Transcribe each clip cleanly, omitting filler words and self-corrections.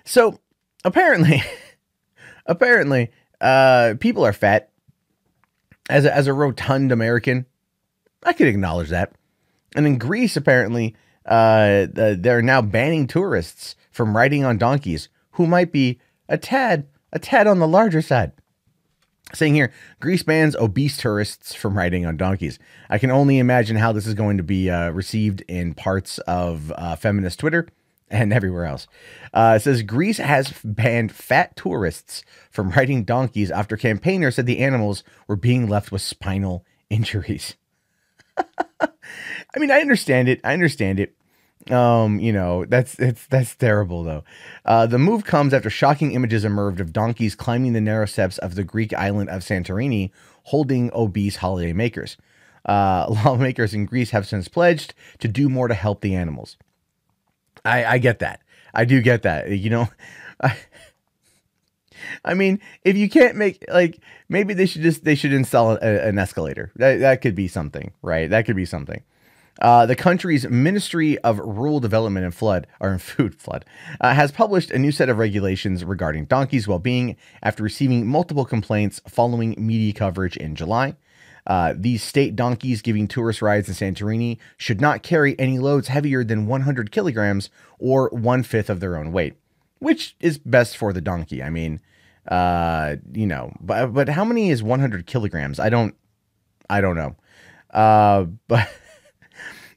So apparently, apparently, people are fat. As a rotund American, I could acknowledge that. And in Greece, apparently, they're now banning tourists from riding on donkeys who might be a tad on the larger side. Saying here, Greece bans obese tourists from riding on donkeys. I can only imagine how this is going to be received in parts of feminist Twitter and everywhere else. It says Greece has banned fat tourists from riding donkeys after campaigners said the animals were being left with spinal injuries. I mean, I understand it. That's terrible though. The move comes after shocking images emerged of donkeys climbing the narrow steps of the Greek island of Santorini, holding obese holiday makers. Lawmakers in Greece have since pledged to do more to help the animals. I get that. I do get that. I mean, if you can't make, like, maybe they should install an escalator. That could be something, right? That could be something. The country's Ministry of Rural Development and Food has published a new set of regulations regarding donkeys' well-being after receiving multiple complaints following media coverage in July. These state donkeys giving tourist rides in Santorini should not carry any loads heavier than 100 kilograms or 1/5 of their own weight, which is best for the donkey. I mean, but how many is 100 kilograms? I don't know. But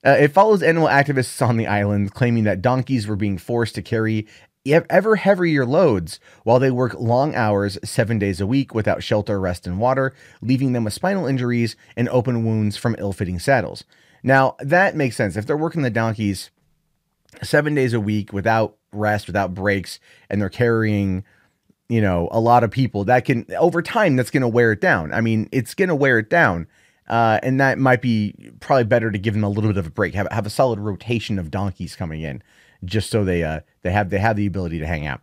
it follows animal activists on the island claiming that donkeys were being forced to carry ever heavier loads while they work long hours 7 days a week without shelter, rest, and water, leaving them with spinal injuries and open wounds from ill-fitting saddles. Now, that makes sense. If they're working the donkeys 7 days a week without rest, without breaks, and they're carrying, a lot of people, that can, over time, that's going to wear it down. I mean, it's going to wear it down. And that might be probably better to give them a little bit of a break, have a solid rotation of donkeys coming in, just so they have the ability to hang out.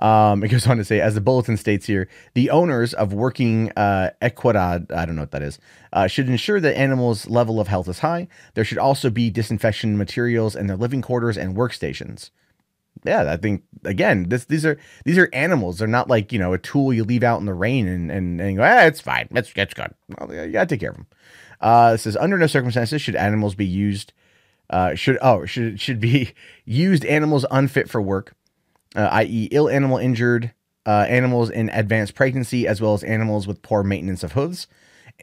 It goes on to say, as the bulletin states here, the owners of working equidad, I don't know what that is, should ensure that animals' level of health is high. There should also be disinfection materials in their living quarters and workstations. Yeah, I think, again, these are animals. They're not like, a tool you leave out in the rain and go, it's fine. It's good. Well, you gotta take care of them. It says, under no circumstances should animals be used, should be used animals unfit for work, i.e. ill animal injured, animals in advanced pregnancy, as well as animals with poor maintenance of hooves.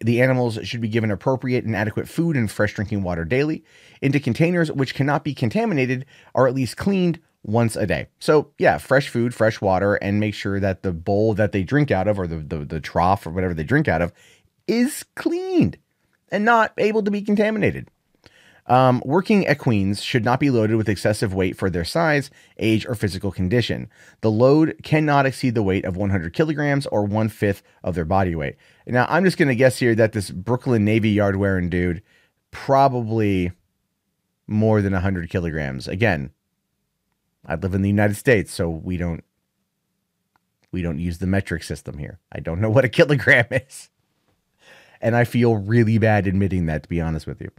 The animals should be given appropriate and adequate food and fresh drinking water daily into containers which cannot be contaminated or at least cleaned once a day. So yeah, fresh food, fresh water, and make sure that the bowl that they drink out of, or the trough or whatever they drink out of, is cleaned and not able to be contaminated. Working equines should not be loaded with excessive weight for their size, age, or physical condition. The load cannot exceed the weight of 100 kilograms or 1/5 of their body weight. Now, I'm just going to guess here that this Brooklyn Navy Yard wearing dude, probably more than 100 kilograms. Again, I live in the United States, so we don't use the metric system here. I don't know what a kilogram is. And I feel really bad admitting that, to be honest with you.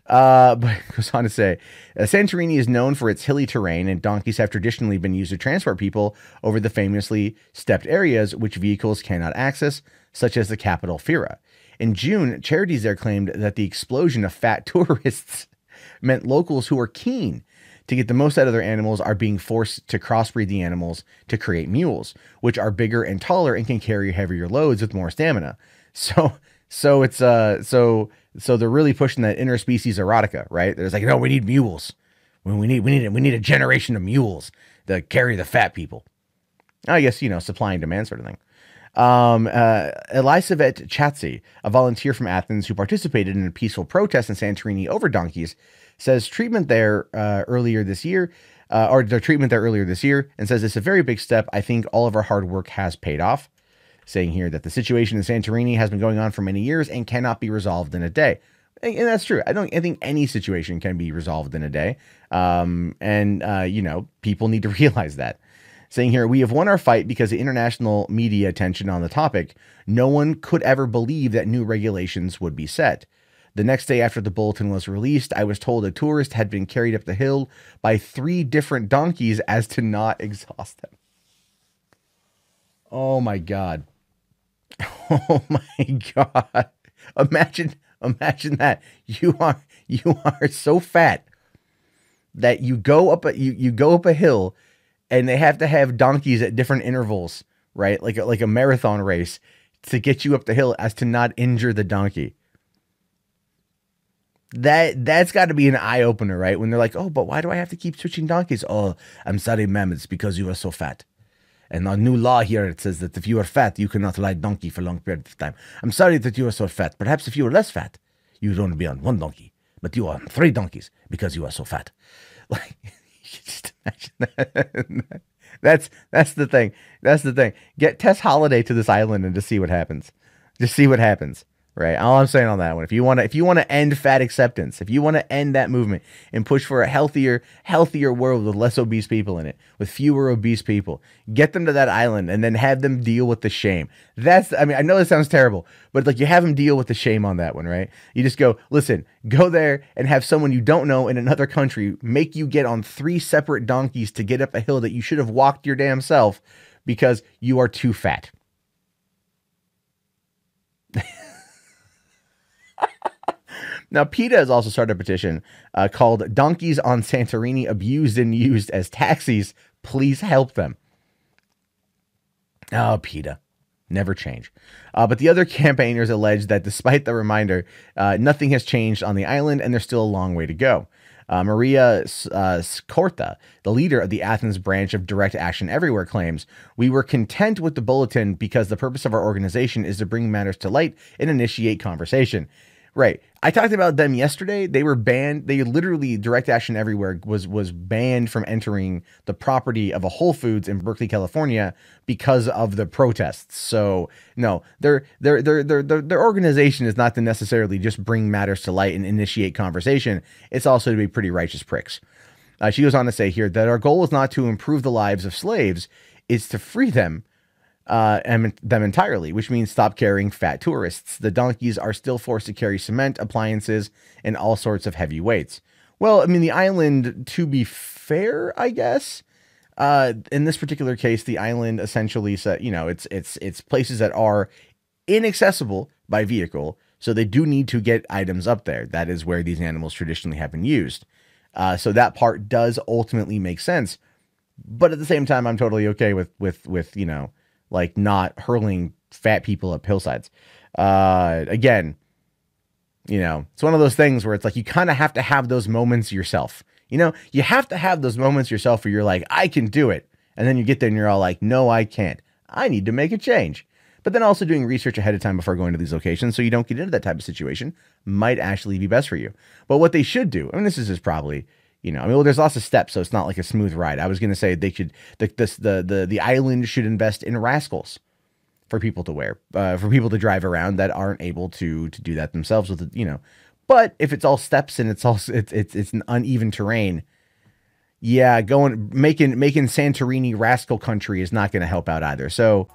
But it goes on to say, Santorini is known for its hilly terrain, and donkeys have traditionally been used to transport people over the famously stepped areas which vehicles cannot access, such as the capital Fira. In June, charities there claimed that the explosion of fat tourists meant locals who are keen to get the most out of their animals are being forced to crossbreed the animals to create mules, which are bigger and taller and can carry heavier loads with more stamina. So they're really pushing that interspecies erotica, right? There's like, no, we need mules. We need a generation of mules to carry the fat people. I guess, supply and demand sort of thing. Elisavet Chatsi, a volunteer from Athens who participated in a peaceful protest in Santorini over donkeys, says their treatment there earlier this year, and says it's a very big step. I think all of our hard work has paid off. Saying here that the situation in Santorini has been going on for many years and cannot be resolved in a day. And that's true. I think any situation can be resolved in a day. People need to realize that. Saying here, we have won our fight because the international media attention on the topic. No one could ever believe that new regulations would be set. The next day after the bulletin was released, I was told a tourist had been carried up the hill by 3 different donkeys as to not exhaust them. Oh my God. Oh my God. Imagine that. You are so fat that you go up a hill and they have to have donkeys at different intervals, right? Like a marathon race to get you up the hill as to not injure the donkey. That's got to be an eye opener, right? When they're like, "Oh, but why do I have to keep switching donkeys?" "Oh, I'm sorry, ma'am. It's because you are so fat. And a new law here, it says that if you are fat, you cannot ride donkey for a long period of time. I'm sorry that you are so fat. Perhaps if you were less fat, you would only be on 1 donkey. But you are on 3 donkeys because you are so fat." Like, just imagine that. That's the thing. That's the thing. Get Tess Holiday to this island and just see what happens. Just see what happens. Right. All I'm saying on that one, if you want to end fat acceptance, if you want to end that movement and push for a healthier world with less obese people in it, with fewer obese people, get them to that island and then have them deal with the shame. I know this sounds terrible, but like you have them deal with the shame on that one, right? You just go, listen, go there and have someone you don't know in another country make you get on 3 separate donkeys to get up a hill that you should have walked your damn self because you are too fat. Now, PETA has also started a petition called "Donkeys on Santorini Abused and Used as Taxis. Please help them." Oh, PETA. Never change. But the other campaigners allege that despite the reminder, nothing has changed on the island and there's still a long way to go. Maria Skorta, the leader of the Athens branch of Direct Action Everywhere, claims, "We were content with the bulletin because the purpose of our organization is to bring matters to light and initiate conversation." Right. I talked about them yesterday. They were banned. They literally, Direct Action Everywhere was banned from entering the property of a Whole Foods in Berkeley, California because of the protests. So no, their organization is not to necessarily just bring matters to light and initiate conversation. It's also to be pretty righteous pricks. She goes on to say here that our goal is not to improve the lives of slaves, it's to free them entirely, which means stop carrying fat tourists. The donkeys are still forced to carry cement, appliances, and all sorts of heavy weights. Well, I mean, the island, to be fair, I guess, in this particular case, the island essentially said, it's places that are inaccessible by vehicle, so they do need to get items up there. That is where these animals traditionally have been used. So that part does ultimately make sense. But at the same time, I'm totally okay with like not hurling fat people up hillsides. Again, it's one of those things where it's like, you kind of have to have those moments yourself. You have to have those moments yourself where you're like, I can do it. And then you get there and you're all like, no, I can't. I need to make a change. But then also doing research ahead of time before going to these locations so you don't get into that type of situation might actually be best for you. But what they should do, this is just probably, there's lots of steps, so it's not like a smooth ride. I was going to say they should, the island should invest in rascals for people to wear, for people to drive around that aren't able to do that themselves with it, But if it's all steps and it's an uneven terrain, yeah, making Santorini rascal country is not going to help out either. So